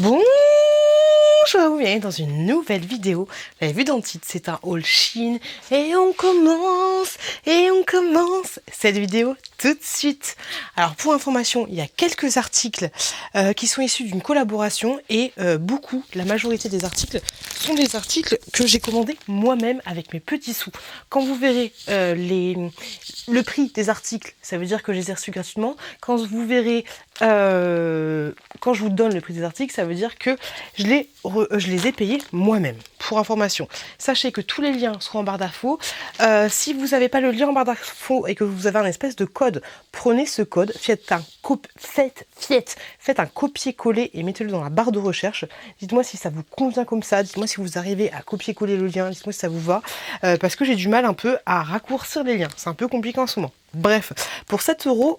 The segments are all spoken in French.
Bonjour à vous, bienvenue dans une nouvelle vidéo. Vous l'avez vu dans le titre, c'est un haul Shein. Et on commence cette vidéo tout de suite. Alors pour information, il y a quelques articles qui sont issus d'une collaboration et la majorité des articles sont des articles que j'ai commandés moi-même avec mes petits sous. Quand vous verrez le prix des articles, ça veut dire que je les ai reçus gratuitement. Quand vous verrez, quand je vous donne le prix des articles, ça veut dire que je les ai payés moi-même. Pour information, sachez que tous les liens seront en barre d'infos. Si vous n'avez pas le lien en barre d'infos et que vous avez un espèce de code, prenez ce code, faites un copier-coller et mettez-le dans la barre de recherche. Dites-moi si ça vous convient comme ça, dites-moi si vous arrivez à copier-coller le lien, dites-moi si ça vous va, parce que j'ai du mal un peu à raccourcir les liens. C'est un peu compliqué en ce moment. Bref, pour 7,16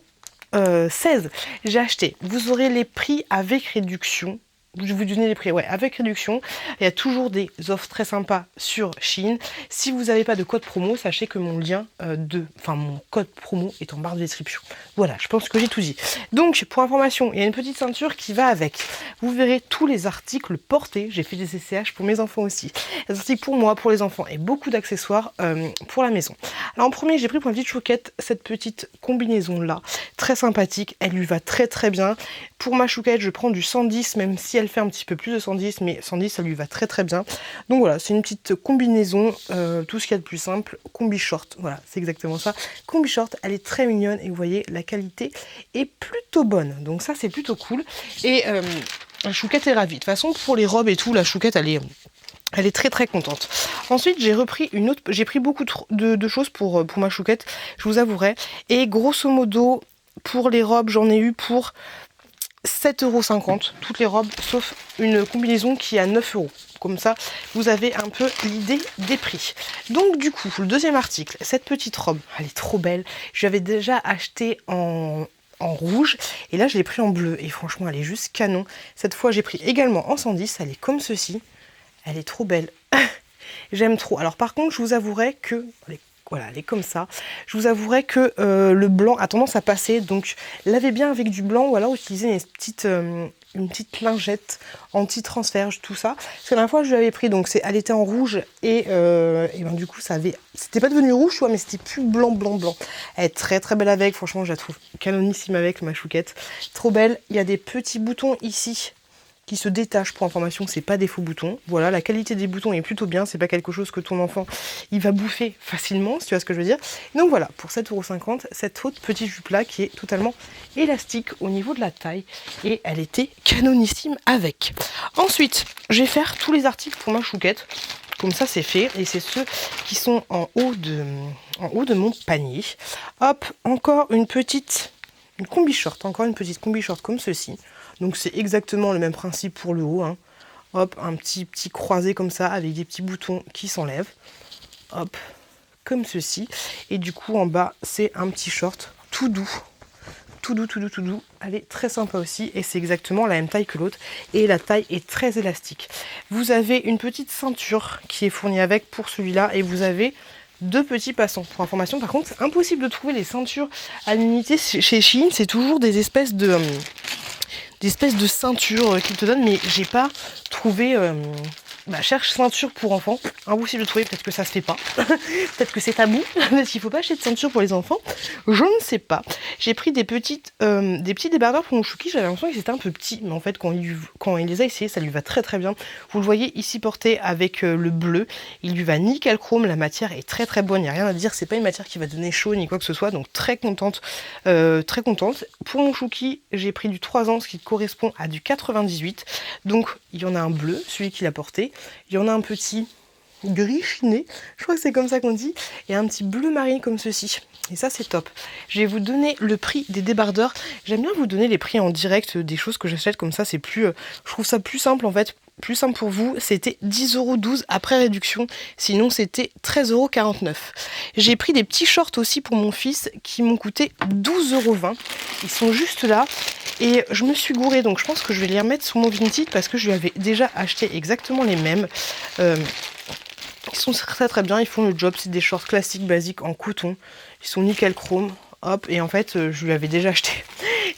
€, j'ai acheté. Vous aurez les prix avec réduction. Je vais vous donner les prix, ouais, avec réduction. Il y a toujours des offres très sympas sur Shein. Si vous n'avez pas de code promo, sachez que mon mon code promo est en barre de description. Voilà, je pense que j'ai tout dit. Donc, pour information, il y a une petite ceinture qui va avec. Vous verrez tous les articles portés. J'ai fait des SCH pour mes enfants aussi. Des articles pour moi, pour les enfants et beaucoup d'accessoires pour la maison. Alors en premier, j'ai pris pour ma petite chouquette cette petite combinaison-là. Très sympathique, elle lui va très très bien. Pour ma chouquette, je prends du 110, même si elle fait un petit peu plus de 110, mais 110, ça lui va très très bien. Donc voilà, c'est une petite combinaison, tout ce qu'il y a de plus simple, combi short, voilà, c'est exactement ça. Combi short, elle est très mignonne et vous voyez, la qualité est plutôt bonne. Donc ça, c'est plutôt cool. Et la chouquette est ravie. De toute façon, pour les robes et tout, la chouquette, elle est très très contente. Ensuite, j'ai pris beaucoup de choses pour ma chouquette, je vous avouerai. Et grosso modo, pour les robes, j'en ai eu pour 7,50 €, toutes les robes, sauf une combinaison qui est à 9 €. Comme ça, vous avez un peu l'idée des prix. Donc du coup, le deuxième article, cette petite robe, elle est trop belle. Je l'avais déjà achetée en rouge et là je l'ai pris en bleu et franchement elle est juste canon. Cette fois j'ai pris également en 110, elle est comme ceci. Elle est trop belle. J'aime trop. Alors par contre, je vous avouerai que... Voilà, elle est comme ça. Je vous avouerai que le blanc a tendance à passer. Donc lavez bien avec du blanc ou alors utilisez une petite lingette anti-transfert, tout ça. Parce que la dernière fois, je l'avais pris, donc elle était en rouge et ben, du coup, c'était pas devenu rouge, tu vois, mais c'était plus blanc. Elle est très très belle avec. Franchement, je la trouve canonissime avec ma chouquette. Trop belle. Il y a des petits boutons ici qui se détache. Pour information, c'est pas des faux boutons. Voilà, la qualité des boutons est plutôt bien, c'est pas quelque chose que ton enfant il va bouffer facilement, si tu vois ce que je veux dire. Donc voilà, pour 7,50 €, cette autre petite jupe là qui est totalement élastique au niveau de la taille et elle était canonissime avec. Ensuite, je vais faire tous les articles pour ma chouquette. Comme ça, c'est fait. Et c'est ceux qui sont en haut de mon panier. Hop, encore une petite combi short, comme ceci. Donc c'est exactement le même principe pour le haut, hein. Hop, un petit croisé comme ça avec des petits boutons qui s'enlèvent. Hop, comme ceci. Et du coup en bas c'est un petit short tout doux. Elle est très sympa aussi et c'est exactement la même taille que l'autre et la taille est très élastique. Vous avez une petite ceinture qui est fournie avec pour celui-là et vous avez deux petits passants. Pour information, par contre, c'est impossible de trouver les ceintures à l'unité chez Shein. C'est toujours des espèces de ceintures qu'ils te donnent, mais j'ai pas trouvé. Cherche ceinture pour enfants, impossible de trouver, peut-être que ça se fait pas, peut-être que c'est tabou, parce qu'il faut pas acheter de ceinture pour les enfants, je ne sais pas. J'ai pris des petits débardeurs pour mon chouki, j'avais l'impression que c'était un peu petit, mais en fait quand il les a essayés, ça lui va très très bien. Vous le voyez ici porté avec le bleu, il lui va nickel chrome, la matière est très très bonne, il n'y a rien à dire, c'est pas une matière qui va donner chaud ni quoi que ce soit, donc très contente, très contente. Pour mon chouki, j'ai pris du 3 ans, ce qui correspond à du 98, donc il y en a un bleu, celui qu'il a porté. Il y en a un petit gris chiné, je crois que c'est comme ça qu'on dit, et un petit bleu marine comme ceci. Et ça c'est top. Je vais vous donner le prix des débardeurs. J'aime bien vous donner les prix en direct des choses que j'achète, comme ça c'est plus... je trouve ça plus simple en fait. Plus simple pour vous, c'était 10,12 € après réduction, sinon c'était 13,49 €. J'ai pris des petits shorts aussi pour mon fils qui m'ont coûté 12,20 €. Ils sont juste là et je me suis gourée, donc je pense que je vais les remettre sur mon Vinted parce que je lui avais déjà acheté exactement les mêmes. Ils sont très très bien, ils font le job, c'est des shorts classiques basiques en coton, ils sont nickel chrome. Hop, et en fait, je lui avais déjà acheté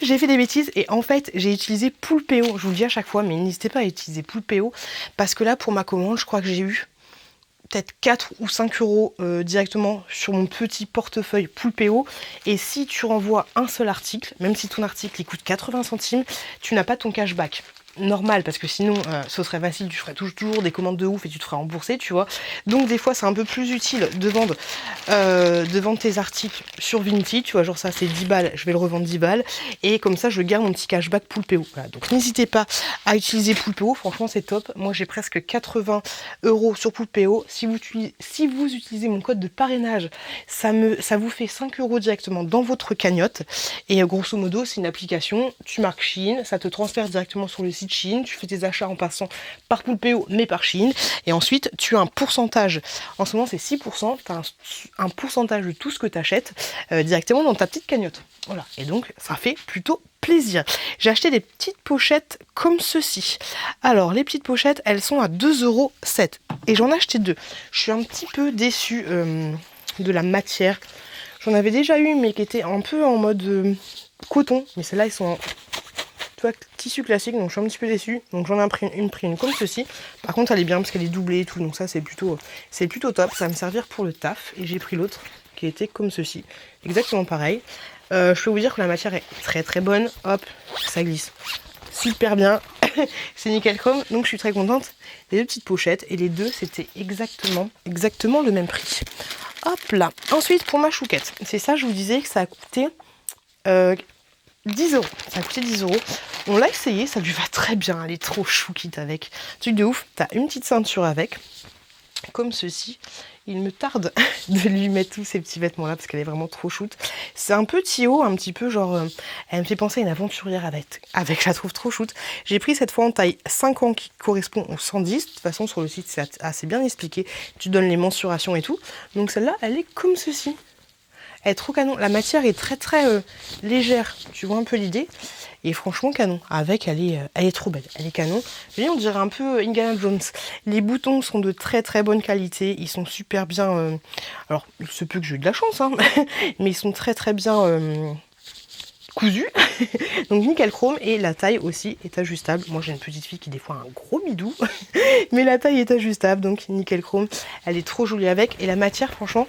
j'ai fait des bêtises et en fait j'ai utilisé Poulpeo. Je vous le dis à chaque fois, mais n'hésitez pas à utiliser Poulpeo parce que là pour ma commande, je crois que j'ai eu peut-être 4 ou 5 euros directement sur mon petit portefeuille Poulpeo. Et si tu renvoies un seul article, même si ton article il coûte 80 centimes, tu n'as pas ton cashback. Normal, parce que sinon ce serait facile, tu ferais toujours des commandes de ouf et tu te ferais rembourser, tu vois. Donc des fois c'est un peu plus utile de vendre tes articles sur Vinted, tu vois, genre ça c'est 10 balles, je vais le revendre 10 balles et comme ça je garde mon petit cashback Poulpeo. Voilà, donc n'hésitez pas à utiliser Poulpeo, franchement c'est top. Moi j'ai presque 80 euros sur Poulpeo. Si vous utilisez mon code de parrainage, ça vous fait 5 euros directement dans votre cagnotte et grosso modo c'est une application, tu marques Shein, ça te transfère directement sur le site Shein, tu fais tes achats en passant par Poulpeo mais par Shein et ensuite tu as un pourcentage, en ce moment c'est 6%, tu as un pourcentage de tout ce que tu achètes directement dans ta petite cagnotte. Voilà, et donc ça fait plutôt plaisir. J'ai acheté des petites pochettes comme ceci. Alors les petites pochettes elles sont à 2,07 € et j'en ai acheté 2. Je suis un petit peu déçue de la matière. J'en avais déjà eu mais qui était un peu en mode coton, mais celles-là ils sont en tu vois, tissu classique, donc je suis un petit peu déçue. Donc j'en ai pris une comme ceci. Par contre elle est bien parce qu'elle est doublée et tout, donc ça c'est plutôt top. Ça va me servir pour le taf. Et j'ai pris l'autre qui était comme ceci. Exactement pareil. Je peux vous dire que la matière est très très bonne. Hop, ça glisse super bien. C'est nickel chrome, donc je suis très contente. Les deux petites pochettes et les deux c'était exactement le même prix. Hop là. Ensuite pour ma chouquette. C'est ça, je vous disais que ça a coûté 10 €. Ça a coûté 10 €. On l'a essayé, ça lui va très bien. Elle est trop chouquite avec. Truc de ouf. T'as une petite ceinture avec. Comme ceci. Il me tarde de lui mettre tous ces petits vêtements là parce qu'elle est vraiment trop shoot. C'est un petit haut, un petit peu genre. Elle me fait penser à une aventurière avec. Je la trouve trop shoot. J'ai pris cette fois en taille 50 qui correspond au 110. De toute façon, sur le site, c'est assez bien expliqué. Tu donnes les mensurations et tout. Donc celle-là, elle est comme ceci. Elle est trop canon. La matière est très très légère. Tu vois un peu l'idée. Et franchement canon. Avec, elle est trop belle. Elle est canon. Et on dirait un peu Indiana Jones. Les boutons sont de très très bonne qualité. Ils sont super bien. Alors, il se peut que j'ai eu de la chance, hein, mais ils sont très très bien cousus. Donc nickel chrome. Et la taille aussi est ajustable. Moi j'ai une petite fille qui des fois a un gros bidou. Mais la taille est ajustable. Donc nickel chrome. Elle est trop jolie avec. Et la matière, franchement,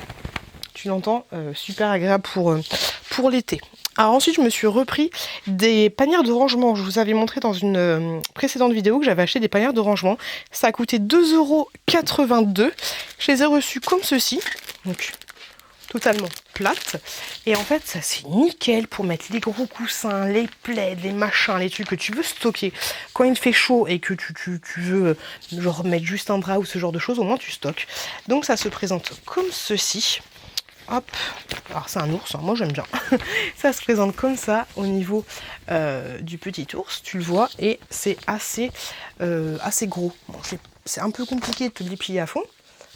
tu l'entends, super agréable pour l'été. Alors ensuite, je me suis repris des panières de rangement. Je vous avais montré dans une précédente vidéo que j'avais acheté des panières de rangement. Ça a coûté 2,82 €. Je les ai reçus comme ceci. Donc, totalement plates. Et en fait, ça c'est nickel pour mettre les gros coussins, les plaids, les machins, les trucs que tu veux stocker. Quand il fait chaud et que tu veux genre mettre juste un drap ou ce genre de choses, au moins tu stockes. Donc ça se présente comme ceci. Hop, alors c'est un ours, hein, moi j'aime bien. Ça se présente comme ça au niveau du petit ours, tu le vois, et c'est assez gros. Bon, c'est un peu compliqué de te le déplier à fond,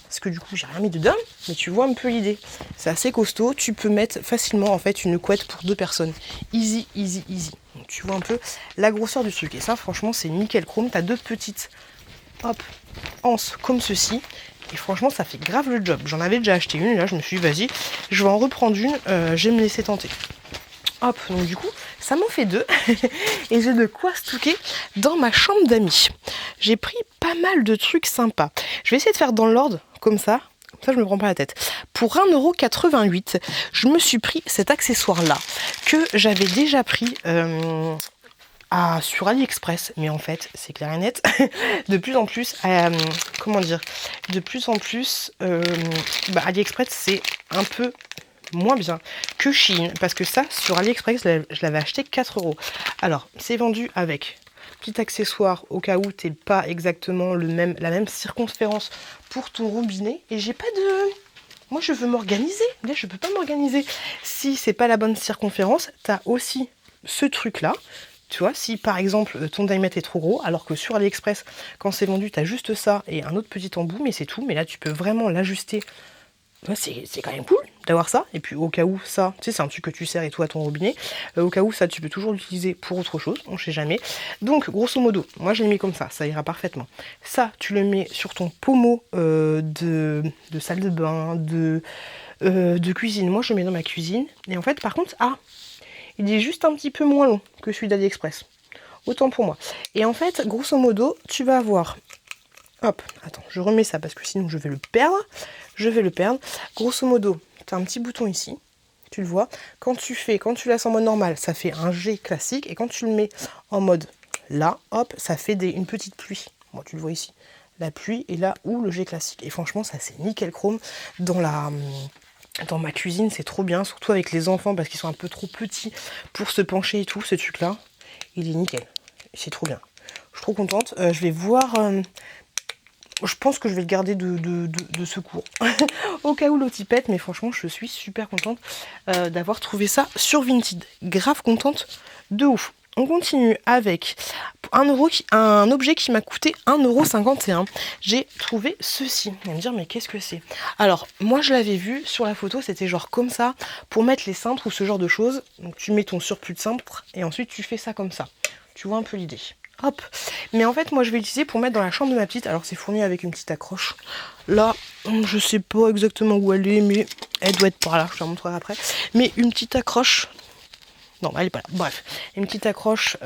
parce que du coup j'ai rien mis dedans, mais tu vois un peu l'idée. C'est assez costaud, tu peux mettre facilement en fait une couette pour 2 personnes. Easy, easy, easy. Donc tu vois un peu la grosseur du truc, et ça franchement c'est nickel chrome, t'as 2 petites anses comme ceci. Et franchement, ça fait grave le job. J'en avais déjà acheté une. Et là, je me suis dit, vas-y, je vais en reprendre une. Je vais me laisser tenter. Hop, donc du coup, ça m'en fait 2. Et j'ai de quoi stocker dans ma chambre d'amis. J'ai pris pas mal de trucs sympas. Je vais essayer de faire dans l'ordre, comme ça. Comme ça, je me prends pas la tête. Pour 1,88 €, je me suis pris cet accessoire-là que j'avais déjà pris sur AliExpress, mais en fait c'est clair et net. De plus en plus, AliExpress c'est un peu moins bien que Shein, parce que ça sur AliExpress je l'avais acheté 4 €. Alors c'est vendu avec petit accessoire au cas où t'es pas exactement la même circonférence pour ton robinet, et j'ai pas de... Moi je veux m'organiser, là je peux pas m'organiser si c'est pas la bonne circonférence. T'as aussi ce truc là. Tu vois, si par exemple ton diamètre est trop gros, alors que sur AliExpress, quand c'est vendu, tu as juste ça et un autre petit embout, mais c'est tout. Mais là, tu peux vraiment l'ajuster. Ouais, c'est quand même cool d'avoir ça. Et puis au cas où ça, tu sais, c'est un truc que tu sers et tout à ton robinet. Au cas où ça, tu peux toujours l'utiliser pour autre chose, on ne sait jamais. Donc, grosso modo, moi je l'ai mis comme ça ira parfaitement. Ça, tu le mets sur ton pommeau de salle de bain, de cuisine. Moi, je le mets dans ma cuisine. Et en fait, par contre, il est juste un petit peu moins long que celui d'AliExpress. Autant pour moi. Et en fait, grosso modo, tu vas avoir... Hop, attends, je remets ça parce que sinon je vais le perdre. Je vais le perdre. Grosso modo, tu as un petit bouton ici. Tu le vois. Quand tu laisses en mode normal, ça fait un G classique. Et quand tu le mets en mode là, hop, ça fait une petite pluie. Bon, tu le vois ici. La pluie est là où le G classique. Et franchement, ça c'est nickel chrome. Dans ma cuisine, c'est trop bien. Surtout avec les enfants parce qu'ils sont un peu trop petits pour se pencher et tout. Ce truc-là, il est nickel. C'est trop bien. Je suis trop contente. Je vais voir... je pense que je vais le garder de secours au cas où l'autre pète, mais franchement je suis super contente d'avoir trouvé ça sur Vinted. Grave contente de ouf. On continue avec un objet qui m'a coûté 1,51 €. J'ai trouvé ceci. Vous allez me dire mais qu'est-ce que c'est? Alors moi je l'avais vu sur la photo, c'était genre comme ça pour mettre les cintres ou ce genre de choses. Donc tu mets ton surplus de cintre et ensuite tu fais ça comme ça. Tu vois un peu l'idée. Hop. Mais en fait moi je vais l'utiliser pour mettre dans la chambre de ma petite. Alors c'est fourni avec une petite accroche. Là je sais pas exactement où elle est, mais elle doit être par là, je te la montrerai après. Mais une petite accroche. Non, elle est pas là. Bref, une petite accroche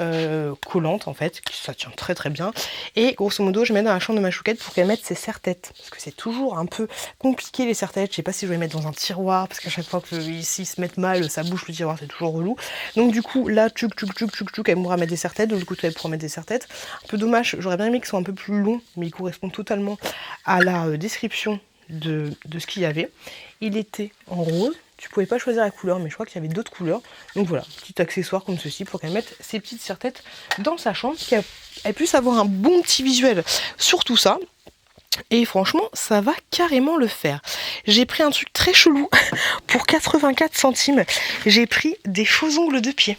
collante en fait, ça tient très très bien. Et grosso modo, je mets dans la chambre de ma chouquette pour qu'elle mette ses serre-têtes. Parce que c'est toujours un peu compliqué les serre-têtes. Je sais pas si je vais les mettre dans un tiroir, parce qu'à chaque fois qu'ils se mettent mal, ça bouge le tiroir, c'est toujours relou. Donc du coup, là, tchouk, elle pourra mettre des serre-têtes. De l'autre côté, elle pourra mettre des serre-têtes. Un peu dommage, j'aurais bien aimé qu'ils soient un peu plus longs, mais ils correspondent totalement à la description de ce qu'il y avait. Il était en rose. Tu pouvais pas choisir la couleur, mais je crois qu'il y avait d'autres couleurs. Donc voilà, petit accessoire comme ceci pour qu'elle mette ses petites serre-têtes dans sa chambre, qu'elle puisse avoir un bon petit visuel sur tout ça. Et franchement, ça va carrément le faire. J'ai pris un truc très chelou pour 84 centimes. J'ai pris des faux ongles de pied.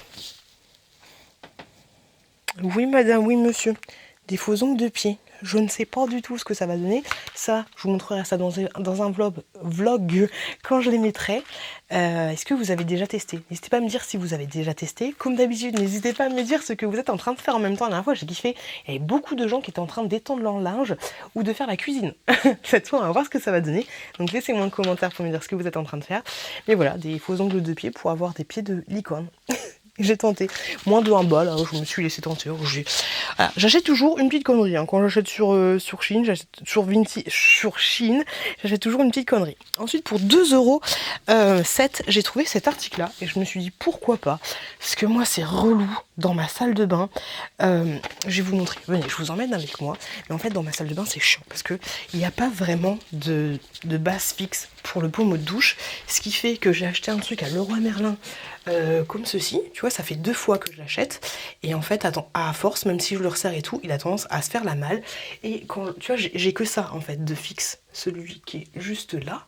Oui madame, oui monsieur. Des faux ongles de pied. Je ne sais pas du tout ce que ça va donner. Ça, je vous montrerai ça dans un vlog quand je les mettrai. Est-ce que vous avez déjà testé? N'hésitez pas à me dire si vous avez déjà testé. Comme d'habitude, n'hésitez pas à me dire ce que vous êtes en train de faire en même temps. La dernière fois, j'ai kiffé. Il y avait beaucoup de gens qui étaient en train d'étendre leur linge ou de faire la cuisine. Cette fois, on va voir ce que ça va donner. Donc laissez-moi un commentaire pour me dire ce que vous êtes en train de faire. Mais voilà, des faux ongles de pied pour avoir des pieds de licorne. J'ai tenté. Moins de 1 bal, hein, je me suis laissé tenter. Voilà, j'achète toujours une petite connerie. Hein. Quand j'achète sur Shein, j'achète sur Shein, j'achète toujours une petite connerie. Ensuite, pour 2,07 €, j'ai trouvé cet article-là. Et je me suis dit, pourquoi pas? Parce que moi, c'est relou dans ma salle de bain. Je vais vous montrer. Venez, je vous emmène avec moi. Mais en fait, dans ma salle de bain, c'est chiant. Parce qu'il n'y a pas vraiment de base fixe pour le pommeau de douche. Ce qui fait que j'ai acheté un truc à Leroy Merlin. Comme ceci, tu vois, ça fait 2 fois que je l'achète et en fait, à force, même si je le resserre et tout, il a tendance à se faire la malle et quand, tu vois, j'ai que ça en fait de fixe, celui qui est juste là,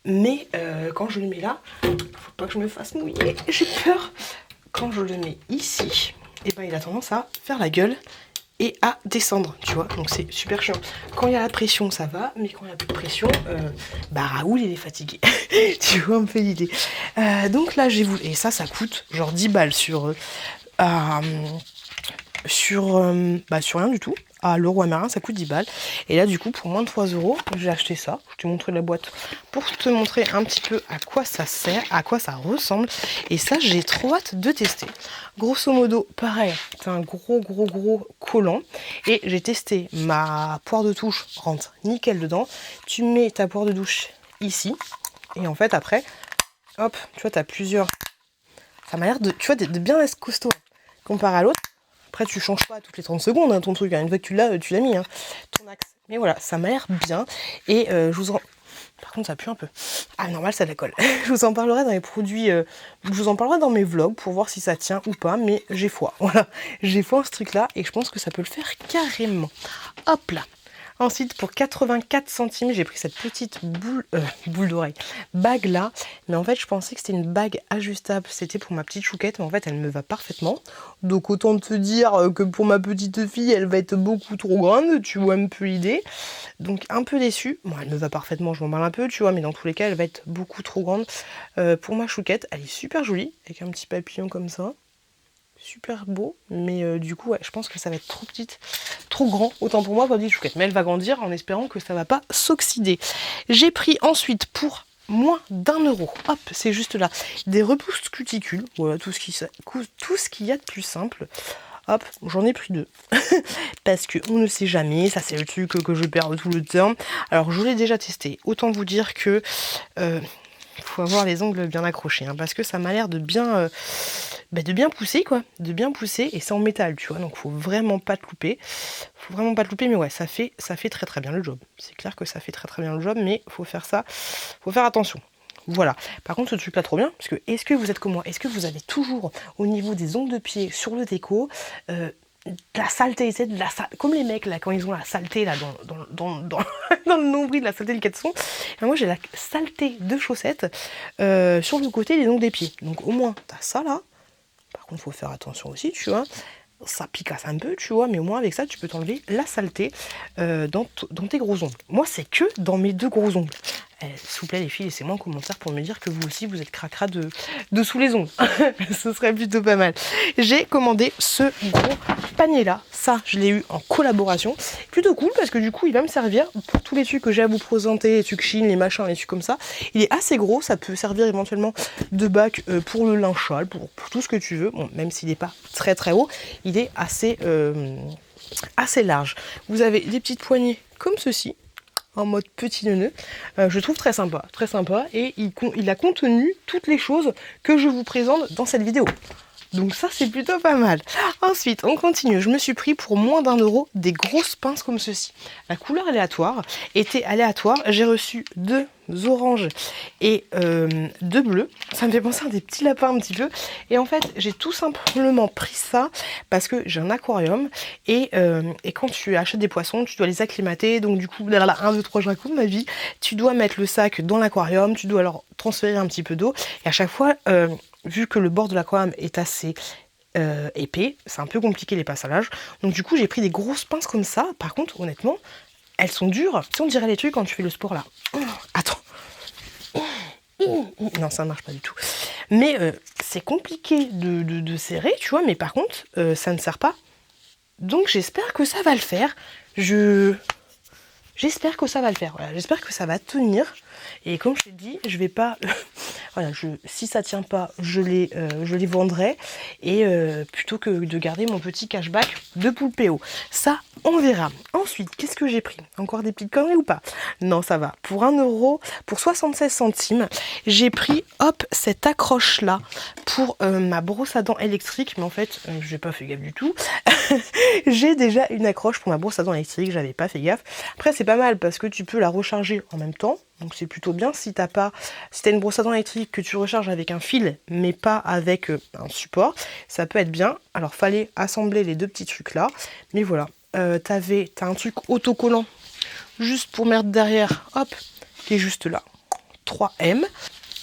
mais quand je le mets là, faut pas que je me fasse mouiller, j'ai peur. Quand je le mets ici, et ben il a tendance à faire la gueule et à descendre, tu vois, donc c'est super chiant. Quand il y a la pression, ça va, mais quand il n'y a plus de pression, Raoul, il est fatigué. Tu vois un peu l'idée. Donc là, j'ai voulu... Et ça coûte genre 10 balles sur rien du tout. À Leroy Merlin, ça coûte 10 balles. Et là, du coup, pour moins de 3 €, j'ai acheté ça. Je t'ai montré la boîte pour te montrer un petit peu à quoi ça sert, à quoi ça ressemble. Et ça, j'ai trop hâte de tester. Grosso modo, pareil, c'est un gros collant. Et j'ai testé ma poire de touche, rentre nickel dedans. Tu mets ta poire de douche ici. Et en fait, après, hop, tu vois, tu as plusieurs... Ça m'a l'air de bien être costaud comparé à l'autre. Après, tu changes pas toutes les 30 secondes hein, ton truc. Hein. Une fois que tu l'as mis, hein, ton axe. Mais voilà, ça m'a l'air bien. Et je vous en... Par contre, ça pue un peu. Ah, normal, ça décolle. Je vous en parlerai dans les produits... je vous en parlerai dans mes vlogs pour voir si ça tient ou pas. Mais j'ai foi. Voilà. J'ai foi en ce truc-là. Et je pense que ça peut le faire carrément. Hop là. Ensuite, pour 84 centimes, j'ai pris cette petite boule d'oreille, bague là. Mais en fait, je pensais que c'était une bague ajustable. C'était pour ma petite chouquette, mais en fait, elle me va parfaitement. Donc, autant te dire que pour ma petite fille, elle va être beaucoup trop grande. Tu vois un peu l'idée. Donc, un peu déçue. Bon, elle me va parfaitement, je m'en parle un peu, tu vois. Mais dans tous les cas, elle va être beaucoup trop grande. Pour ma chouquette, elle est super jolie, avec un petit papillon comme ça. Super beau, mais du coup ouais, je pense que ça va être trop petite, trop grand, autant pour moi pour petite chouquette, mais elle va grandir en espérant que ça va pas s'oxyder. J'ai pris ensuite pour moins d'1 €. Hop, c'est juste là. Des repousses cuticules, voilà, tout ce qu'il y a de plus simple. Hop, j'en ai pris 2. Parce qu'on ne sait jamais, ça c'est le truc que je perds tout le temps. Alors je l'ai déjà testé, autant vous dire que faut avoir les ongles bien accrochés, hein, parce que ça m'a l'air de bien pousser, quoi. De bien pousser, et c'est en métal, tu vois, donc faut vraiment pas te louper. Faut vraiment pas te louper, mais ouais, ça fait très très bien le job. C'est clair que ça fait très très bien le job, mais faut faire attention. Voilà. Par contre, ce truc-là, trop bien, parce que est-ce que vous êtes comme moi? Est-ce que vous avez toujours, au niveau des ongles de pied sur le déco, de la saleté, c'est comme les mecs, là, quand ils ont la saleté, là, dans le nombril, la saleté du caleçon. Et moi, j'ai la saleté de chaussettes sur le côté des ongles des pieds. Donc, au moins, t'as ça, là. Par contre, faut faire attention aussi, tu vois. Ça picasse un peu, tu vois, mais au moins, avec ça, tu peux t'enlever la saleté dans tes gros ongles. Moi, c'est que dans mes 2 gros ongles. S'il vous plaît les filles, laissez-moi un commentaire pour me dire que vous aussi vous êtes cracra de sous les ongles. Ce serait plutôt pas mal. J'ai commandé ce gros panier là. Ça, je l'ai eu en collaboration. Plutôt cool parce que du coup, il va me servir pour tous les trucs que j'ai à vous présenter, les trucs Chine, les machins, les trucs comme ça. Il est assez gros, ça peut servir éventuellement de bac pour le linge sale, pour tout ce que tu veux. Bon, même s'il n'est pas très très haut, il est assez large. Vous avez des petites poignées comme ceci, en mode petit neuneu. Je trouve très sympa, et il a contenu toutes les choses que je vous présente dans cette vidéo. Donc ça, c'est plutôt pas mal. Ensuite, on continue. Je me suis pris pour moins d'1 € des grosses pinces comme ceci. La couleur était aléatoire. J'ai reçu 2 oranges et 2 bleus. Ça me fait penser à des petits lapins un petit peu. Et en fait, j'ai tout simplement pris ça parce que j'ai un aquarium. Et quand tu achètes des poissons, tu dois les acclimater. Donc du coup, là, 1, 2, 3, je raconte ma vie. Tu dois mettre le sac dans l'aquarium. Tu dois leur transférer un petit peu d'eau. Et à chaque fois... vu que le bord de l'aquarium est assez épais, c'est un peu compliqué les passalages. Donc du coup, j'ai pris des grosses pinces comme ça. Par contre, honnêtement, elles sont dures. Si on dirait les trucs quand tu fais le sport là. Attends. Non, ça ne marche pas du tout. Mais c'est compliqué de serrer, tu vois. Mais par contre, ça ne serre pas. Donc j'espère que ça va le faire. J'espère que ça va le faire. Voilà, j'espère que ça va tenir. Et comme je t'ai dit, je vais pas... voilà, si ça tient pas, je les vendrai. Et plutôt que de garder mon petit cashback de Poulpéo. Ça, on verra. Ensuite, qu'est-ce que j'ai pris? Encore des petites conneries ou pas? Non, ça va. Pour 1 €, pour 76 centimes, j'ai pris, hop, cette accroche-là pour ma brosse à dents électrique. Mais en fait, je n'ai pas fait gaffe du tout. J'ai déjà une accroche pour ma brosse à dents électrique, j'avais pas fait gaffe. Après, c'est pas mal parce que tu peux la recharger en même temps. Donc c'est plutôt bien si t'as une brosse à dents électrique que tu recharges avec un fil mais pas avec un support, ça peut être bien. Alors fallait assembler les 2 petits trucs là, mais voilà. T'as un truc autocollant juste pour mettre derrière, hop, qui est juste là. 3M.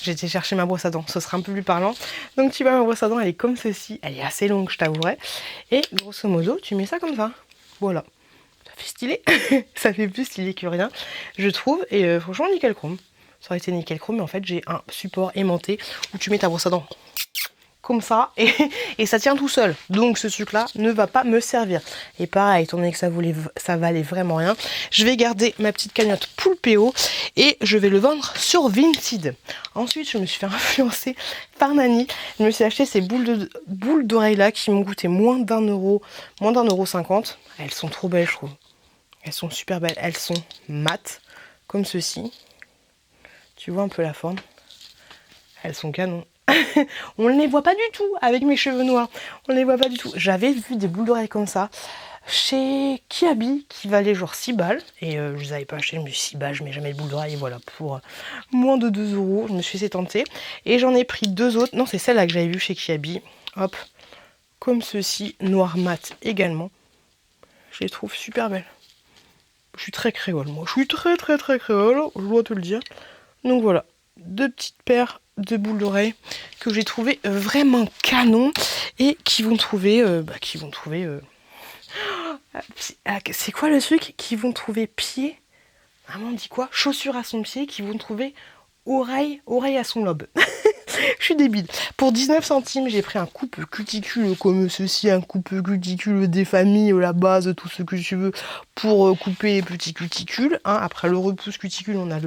J'ai été chercher ma brosse à dents, ce sera un peu plus parlant. Donc tu vois, ma brosse à dents elle est comme ceci, elle est assez longue je t'avouerai. Et grosso modo tu mets ça comme ça, voilà. Ça fait stylé, ça fait plus stylé que rien, je trouve. Et franchement, nickel chrome. Ça aurait été nickel chrome, mais en fait, j'ai un support aimanté où tu mets ta brosse à dents comme ça et ça tient tout seul. Donc ce truc-là ne va pas me servir. Et pareil, étant donné que ça valait vraiment rien, je vais garder ma petite cagnotte Poulpéo et je vais le vendre sur Vinted. Ensuite, je me suis fait influencer par Nani. Je me suis acheté ces boules d'oreilles là qui m'ont coûté moins d'1 €, moins d'1,50 €. Elles sont trop belles, je trouve. Elles sont super belles. Elles sont mates, comme ceci. Tu vois un peu la forme. Elles sont canon. On ne les voit pas du tout avec mes cheveux noirs. On ne les voit pas du tout. J'avais vu des boules d'oreilles comme ça chez Kiabi qui valaient genre 6 balles. Et je les avais pas achetées. Je me suis dit 6 balles, je mets jamais de boules d'oreilles. Et voilà, pour moins de 2 €, je me suis laissé tenter. Et j'en ai pris 2 autres. Non, c'est celle-là que j'avais vue chez Kiabi. Hop, comme ceci, noir mat également. Je les trouve super belles. Je suis très créole, moi. Je suis très créole, je dois te le dire. Donc voilà, 2 petites paires de boules d'oreilles que j'ai trouvé vraiment canon et qui vont trouver c'est quoi le truc, qui vont trouver pied, vraiment on dit quoi, chaussure à son pied, qui vont trouver oreille à son lobe. Je suis débile. Pour 19 centimes, j'ai pris un coupe cuticule comme ceci, un coupe cuticule des familles, la base, tout ce que tu veux, pour couper les petits cuticules. Hein. Après le repousse cuticule, on a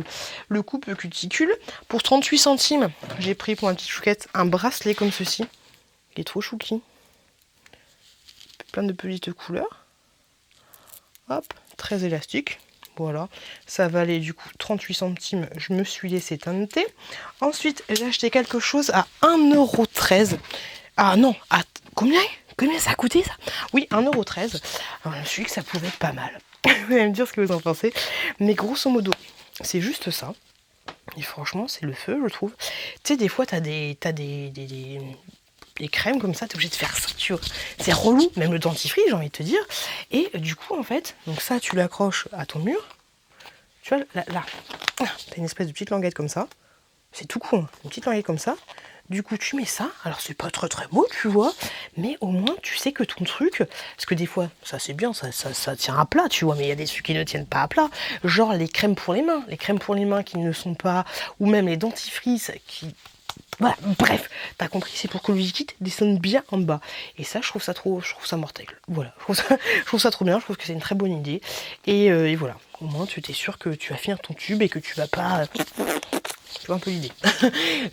le coupe cuticule. Pour 38 centimes, j'ai pris pour ma petite chouquette un bracelet comme ceci. Il est trop chouki. Plein de petites couleurs. Hop, très élastique. Voilà, ça valait du coup 38 centimes, je me suis laissé tenter. Ensuite, j'ai acheté quelque chose à 1,13 €. Ah non, combien ça a coûté ça? Oui, 1,13 €. Alors, je me suis dit que ça pouvait être pas mal. Vous allez me dire ce que vous en pensez. Mais grosso modo, c'est juste ça. Et franchement, c'est le feu, je trouve. Tu sais, des fois, t'as des crèmes comme ça, t'es obligé de faire ça, tu vois. C'est relou, même le dentifrice, j'ai envie de te dire. Et du coup, en fait, donc ça, tu l'accroches à ton mur. Tu vois, là, t'as une espèce de petite languette comme ça. C'est tout con, hein, une petite languette comme ça. Du coup, tu mets ça. Alors, c'est pas très très beau, tu vois. Mais au moins, tu sais que ton truc... Parce que des fois, ça c'est bien, ça tient à plat, tu vois. Mais il y a des trucs qui ne tiennent pas à plat. Genre les crèmes pour les mains. Les crèmes pour les mains qui ne sont pas... Ou même les dentifrices qui... Voilà, bref, t'as compris, c'est pour que le liquide descende bien en bas. Et ça, je trouve ça mortel. Voilà, je trouve ça trop bien, je trouve que c'est une très bonne idée. Et voilà, au moins tu es sûr que tu vas finir ton tube et que tu vas pas... Tu vois un peu l'idée.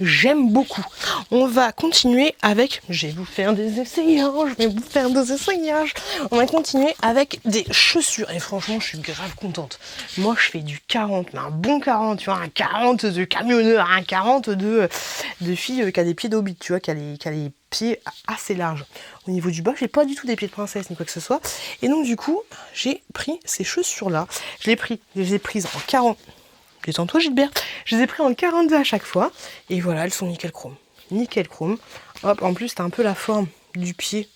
J'aime beaucoup. On va continuer avec... Je vais vous faire des essayages. On va continuer avec des chaussures. Et franchement, je suis grave contente. Moi, je fais du 40, mais un bon 40, tu vois, un 40 de camionneur, un 40 de fille qui a des pieds d'hobbit, tu vois, qui a les pieds assez larges. Au niveau du bas, j'ai pas du tout des pieds de princesse ni quoi que ce soit. Et donc, du coup, j'ai pris ces chaussures-là. Je les ai prises en 40. Détends-toi Gilbert. Je les ai pris en 42 à chaque fois. Et voilà, elles sont nickel chrome. Nickel chrome. Hop, en plus, t'as un peu la forme du pied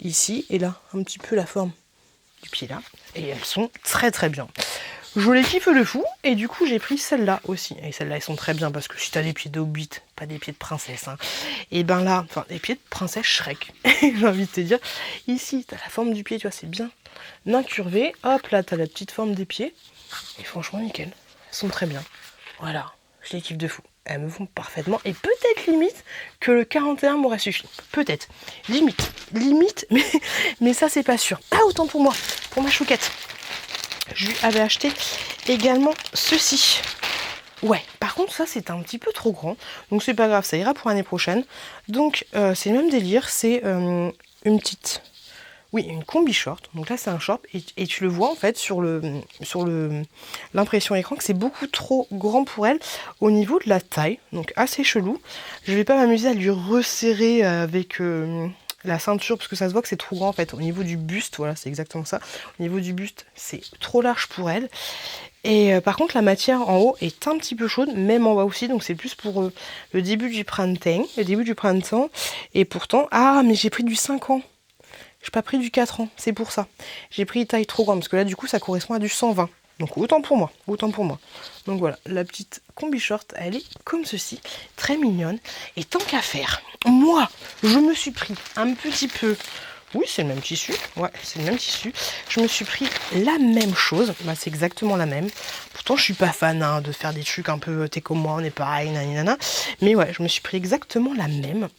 ici. Et là, un petit peu la forme du pied là. Et elles sont très très bien. Je les kiffe le fou. Et du coup, j'ai pris celles-là aussi. Et celles-là, elles sont très bien. Parce que si t'as des pieds d'hobbit, pas des pieds de princesse. Hein, et ben là, enfin, des pieds de princesse Shrek. J'ai envie de te dire. Ici, t'as la forme du pied, tu vois, c'est bien incurvé. Hop, là, t'as la petite forme des pieds. Et franchement, nickel. Sont très bien. Voilà, je les kiffe de fou. Elles me vont parfaitement. Et peut-être limite que le 41 m'aurait suffi. Peut-être. Limite, mais ça c'est pas sûr. Ah, autant pour moi, pour ma chouquette. Je lui avais acheté également ceci. Ouais, par contre ça c'est un petit peu trop grand. Donc c'est pas grave, ça ira pour l'année prochaine. Donc c'est le même délire, c'est une petite... Oui, une combi short. Donc là, c'est un short et tu le vois en fait sur l'impression écran que c'est beaucoup trop grand pour elle au niveau de la taille. Donc assez chelou. Je vais pas m'amuser à lui resserrer avec la ceinture parce que ça se voit que c'est trop grand en fait. Au niveau du buste, voilà, c'est exactement ça. Au niveau du buste, c'est trop large pour elle. Et par contre, la matière en haut est un petit peu chaude, même en bas aussi. Donc c'est plus pour le début du printemps. Et pourtant, ah, mais j'ai pris du 5 ans. J'ai pas pris du 4 ans, c'est pour ça. J'ai pris une taille trop grande, parce que là, du coup, ça correspond à du 120. Donc, autant pour moi. Donc, voilà, la petite combi short, elle est comme ceci, très mignonne. Et tant qu'à faire, moi, je me suis pris un petit peu... Oui, c'est le même tissu. Ouais, c'est le même tissu. Je me suis pris la même chose. Bah, c'est exactement la même. Pourtant, je suis pas fan hein, de faire des trucs un peu... T'es comme moi, on est pareil, nanana. Mais ouais, je me suis pris exactement la même.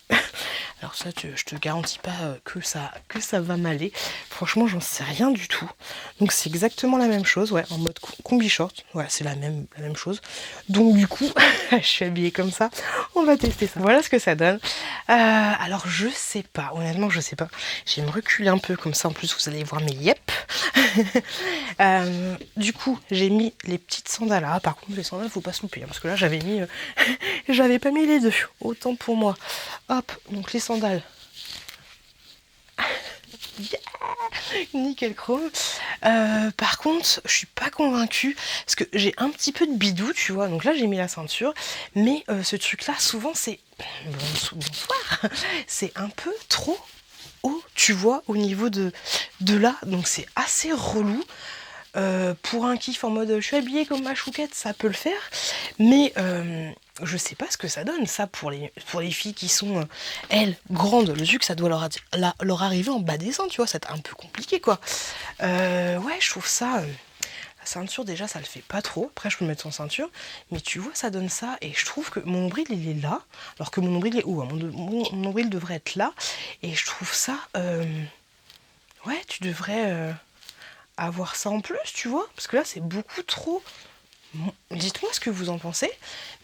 Alors ça, je te garantis pas que ça va m'aller. Franchement, j'en sais rien du tout. Donc c'est exactement la même chose, ouais, en mode combi short. Ouais, c'est la même chose. Donc du coup, je suis habillée comme ça. On va tester ça. Voilà ce que ça donne. Alors je sais pas, honnêtement, je sais pas. Je vais me reculer un peu comme ça. En plus, vous allez voir mes yep. Du coup, j'ai mis les petites sandales là. Par contre, les sandales, faut pas se louper. Hein, parce que là, j'avais mis... j'avais pas mis les deux. Autant pour moi. Hop, donc les sandales. Yeah, nickel chrome. Par contre, je suis pas convaincue parce que j'ai un petit peu de bidou, tu vois. Donc là, j'ai mis la ceinture, mais ce truc-là, souvent, c'est bonsoir. C'est un peu trop haut, tu vois, au niveau de là. Donc c'est assez relou. Pour un kiff en mode je suis habillée comme ma chouquette, ça peut le faire, mais je sais pas ce que ça donne ça pour les filles qui sont elles grandes. Le truc ça doit leur arriver en bas des seins, tu vois, c'est un peu compliqué quoi. Ouais, je trouve ça ceinture, déjà, ça le fait pas trop. Après, je peux le mettre sans ceinture. Mais tu vois, ça donne ça. Et je trouve que mon nombril, il est là. Alors que mon nombril est où, hein, mon nombril devrait être là. Et je trouve ça... ouais, tu devrais avoir ça en plus, tu vois. Parce que là, c'est beaucoup trop... Bon, dites-moi ce que vous en pensez.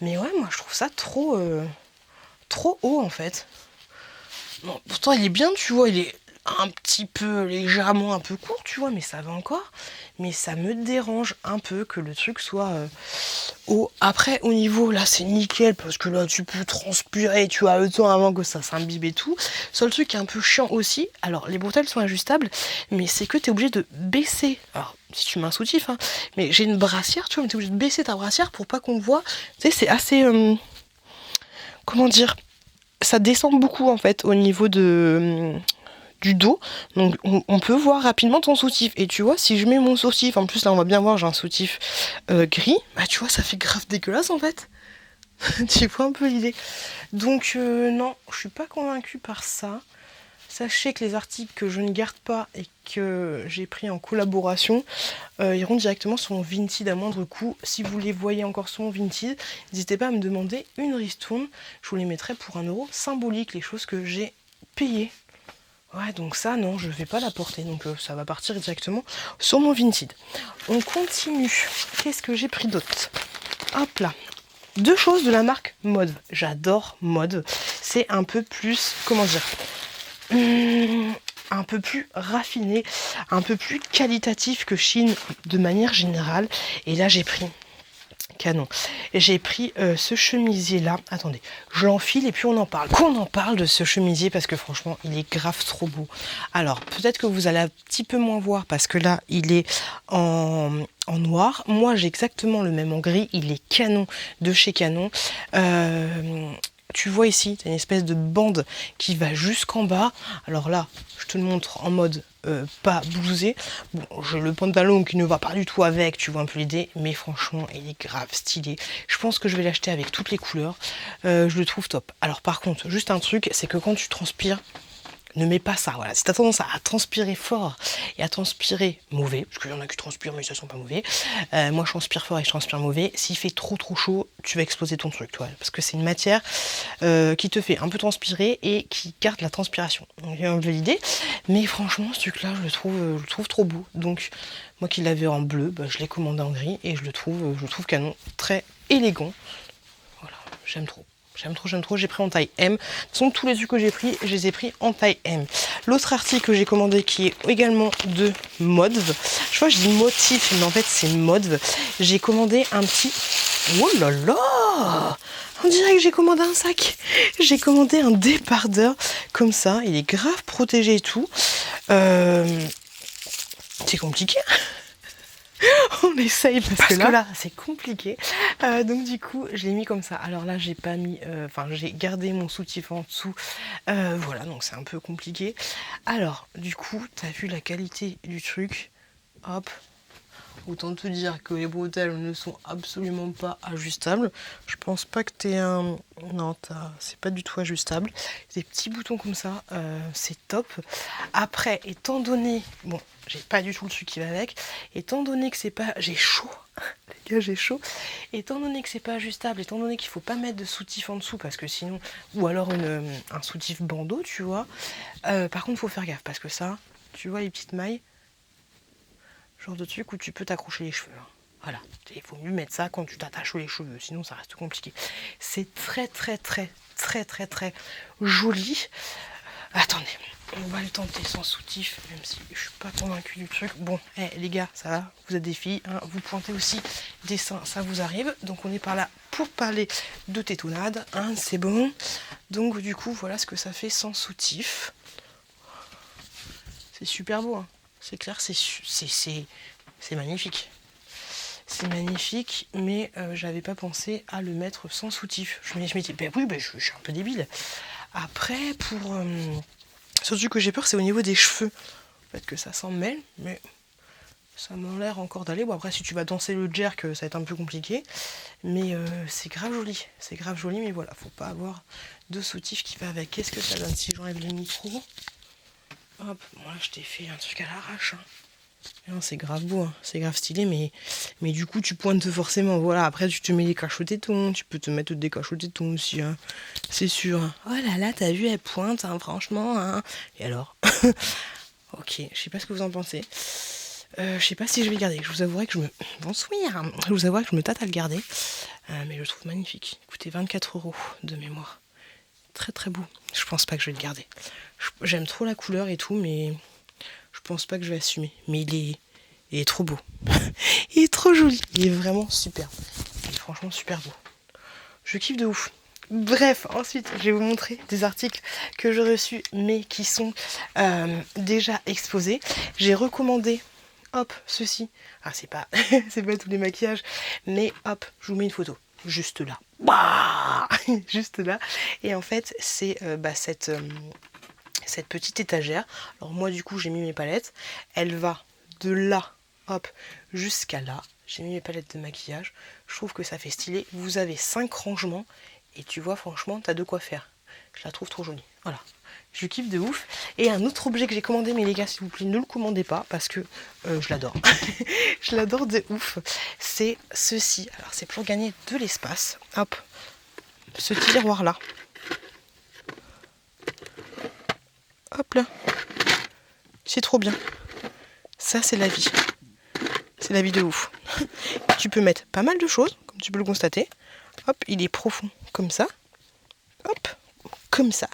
Mais ouais, moi, je trouve ça trop... trop haut, en fait. Bon, pourtant, il est bien, tu vois. Il est un petit peu légèrement un peu court, tu vois, mais ça va encore. Mais ça me dérange un peu que le truc soit haut. Après, au niveau, là, c'est nickel, parce que là, tu peux transpirer, tu as le temps avant que ça s'imbibe et tout. Seul truc qui est un peu chiant aussi, alors, les bretelles sont ajustables, mais c'est que tu es obligé de baisser. Alors, si tu mets un soutif, hein, mais j'ai une brassière, tu vois, mais tu es obligé de baisser ta brassière pour pas qu'on voit. Tu sais, c'est assez... comment dire, ça descend beaucoup, en fait, au niveau du dos, donc on peut voir rapidement ton soutif. Et tu vois, si je mets mon soutif, en plus là on va bien voir, j'ai un soutif gris, bah tu vois, ça fait grave dégueulasse en fait. Tu vois un peu l'idée. Donc non, je suis pas convaincue par ça. Sachez que les articles que je ne garde pas et que j'ai pris en collaboration iront directement sur mon Vinted à moindre coût. Si vous les voyez encore sur mon Vinted, n'hésitez pas à me demander une ristourne. Je vous les mettrai pour 1 € symbolique, les choses que j'ai payées. Ouais, donc ça, non, je vais pas la porter. Donc ça va partir directement sur mon Vinted. On continue. Qu'est-ce que j'ai pris d'autre? Hop là. 2 choses de la marque Mode. J'adore Mode. C'est un peu plus, comment dire, un peu plus raffiné, un peu plus qualitatif que Shein de manière générale. Et là, j'ai pris... canon. J'ai pris ce chemisier là. Attendez, je l'enfile et puis on en parle. Qu'on en parle de ce chemisier parce que franchement, il est grave trop beau. Alors, peut-être que vous allez un petit peu moins voir parce que là, il est en noir. Moi, j'ai exactement le même en gris. Il est canon de chez Canon. Tu vois ici, tu as une espèce de bande qui va jusqu'en bas. Alors là, je te le montre en mode pas blousé. Bon, j'ai le pantalon qui ne va pas du tout avec, tu vois un peu l'idée, mais franchement, il est grave stylé. Je pense que je vais l'acheter avec toutes les couleurs. Je le trouve top. Alors par contre, juste un truc, c'est que quand tu transpires, ne mets pas ça, voilà. Si tu as tendance à transpirer fort et à transpirer mauvais, parce qu'il y en a qui transpirent mais ça sent pas mauvais, moi je transpire fort et je transpire mauvais, s'il fait trop chaud, tu vas exploser ton truc, toi, parce que c'est une matière qui te fait un peu transpirer et qui garde la transpiration. Donc j'ai un peu l'idée, mais franchement ce truc là je le trouve trop beau. Donc moi qui l'avais en bleu, bah, je l'ai commandé en gris et je le trouve canon, très élégant. Voilà, j'aime trop. J'aime trop, j'ai pris en taille M. De toute façon, tous les trucs que j'ai pris, je les ai pris en taille M. L'autre article que j'ai commandé, qui est également de Mode, je crois que je dis motif, mais en fait c'est Mode. J'ai commandé un petit... Oh là là! On dirait que j'ai commandé un sac. J'ai commandé un débardeur comme ça. Il est grave protégé et tout. C'est compliqué. On essaye parce que là c'est compliqué. Donc du coup je l'ai mis comme ça. Alors là j'ai pas mis, enfin j'ai gardé mon soutif en dessous. Voilà, donc c'est un peu compliqué. Alors du coup t'as vu la qualité du truc. Hop. Autant te dire que les bretelles ne sont absolument pas ajustables. Je pense pas que t'aies un... Non, c'est pas du tout ajustable. Des petits boutons comme ça, c'est top. Après, étant donné... Bon, j'ai pas du tout le truc qui va avec. Étant donné que c'est pas... J'ai chaud. Les gars, j'ai chaud. Étant donné que c'est pas ajustable, étant donné qu'il faut pas mettre de soutif en dessous, parce que sinon... Ou alors un soutif bandeau, tu vois. Par contre, faut faire gaffe, parce que ça, tu vois les petites mailles, genre de truc où tu peux t'accrocher les cheveux. Hein. Voilà, il faut mieux mettre ça quand tu t'attaches les cheveux, sinon ça reste compliqué. C'est très joli. Attendez, on va le tenter sans soutif, même si je suis pas convaincue du truc. Bon, les gars, ça va, vous êtes des filles, hein, vous pointez aussi des seins, ça vous arrive. Donc on est par là pour parler de tétonnade, hein, c'est bon. Donc du coup, voilà ce que ça fait sans soutif. C'est super beau, hein. C'est clair, c'est magnifique. C'est magnifique, mais j'avais pas pensé à le mettre sans soutif. Je me dis, ben oui, je suis un peu débile. Après, pour... surtout que j'ai peur, c'est au niveau des cheveux. En fait, que ça s'en mêle, mais ça m'a l'air encore d'aller. Bon, après, si tu vas danser le jerk, ça va être un peu compliqué. Mais c'est grave joli. C'est grave joli, mais voilà, faut pas avoir de soutif qui va avec. Qu'est-ce que ça donne si j'enlève le micro? Hop, moi je t'ai fait un truc à l'arrache. Hein. Non, c'est grave beau, hein. C'est grave stylé, mais du coup tu pointes forcément. Voilà, après tu te mets des caches au téton, tu peux te mettre des caches au téton aussi, hein. C'est sûr. Oh là là, t'as vu, elle pointe, hein, franchement. Hein. Et alors? Ok, je sais pas ce que vous en pensez. Je sais pas si je vais le garder. Je vous avouerai que je me... Bonsoir. Je vous avouerai que je me tâte à le garder. Mais je le trouve magnifique. Écoutez, 24 € de mémoire. Très très beau. Je pense pas que je vais le garder. J'aime trop la couleur et tout, mais je pense pas que je vais assumer. Mais il est trop beau. Il est trop joli. Il est vraiment super. Il est franchement super beau. Je kiffe de ouf. Bref, ensuite, je vais vous montrer des articles que j'ai reçus, mais qui sont déjà exposés. J'ai recommandé, hop, ceci. Ah, c'est pas, c'est pas tous les maquillages, mais hop, je vous mets une photo. Juste là. Bah juste là. Et en fait, c'est cette petite étagère. Alors moi, du coup, j'ai mis mes palettes. Elle va de là, hop, jusqu'à là. J'ai mis mes palettes de maquillage. Je trouve que ça fait stylé. Vous avez 5 rangements. Et tu vois, franchement, t'as de quoi faire. Je la trouve trop jolie. Voilà. Je kiffe de ouf. Et un autre objet que j'ai commandé, mais les gars, s'il vous plaît, ne le commandez pas parce que je l'adore. Je l'adore de ouf. C'est ceci. Alors, c'est pour gagner de l'espace. Hop. Ce tiroir-là. Hop là. C'est trop bien. Ça, c'est la vie. C'est la vie de ouf. Tu peux mettre pas mal de choses, comme tu peux le constater. Hop, il est profond comme ça. Hop, comme ça.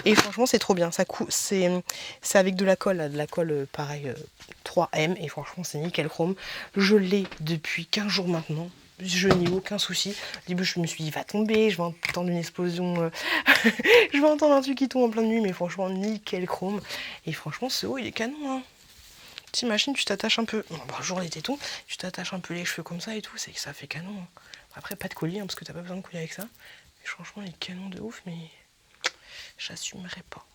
Et franchement, c'est trop bien. Ça c'est avec de la colle pareil 3M. Et franchement, c'est nickel chrome. Je l'ai depuis 15 jours maintenant. Je n'ai aucun souci. Au début, je me suis dit, il va tomber, je vais entendre une explosion. Je vais entendre un truc qui tombe en pleine nuit. Mais franchement, nickel chrome. Et franchement, ce haut, il est canon. Hein. T'imagines, tu t'attaches un peu. Bonjour les tétons. Tu t'attaches un peu les cheveux comme ça et tout. C'est que ça fait canon. Hein. Après, pas de collier, hein, parce que t'as pas besoin de collier avec ça. Mais franchement, il est canon de ouf, mais j'assumerai pas.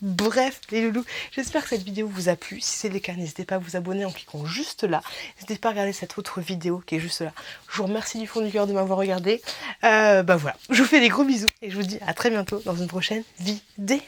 Bref, les loulous, j'espère que cette vidéo vous a plu. Si c'est le cas, n'hésitez pas à vous abonner en cliquant juste là. N'hésitez pas à regarder cette autre vidéo qui est juste là. Je vous remercie du fond du cœur de m'avoir regardé. Voilà, je vous fais des gros bisous et je vous dis à très bientôt dans une prochaine vidéo.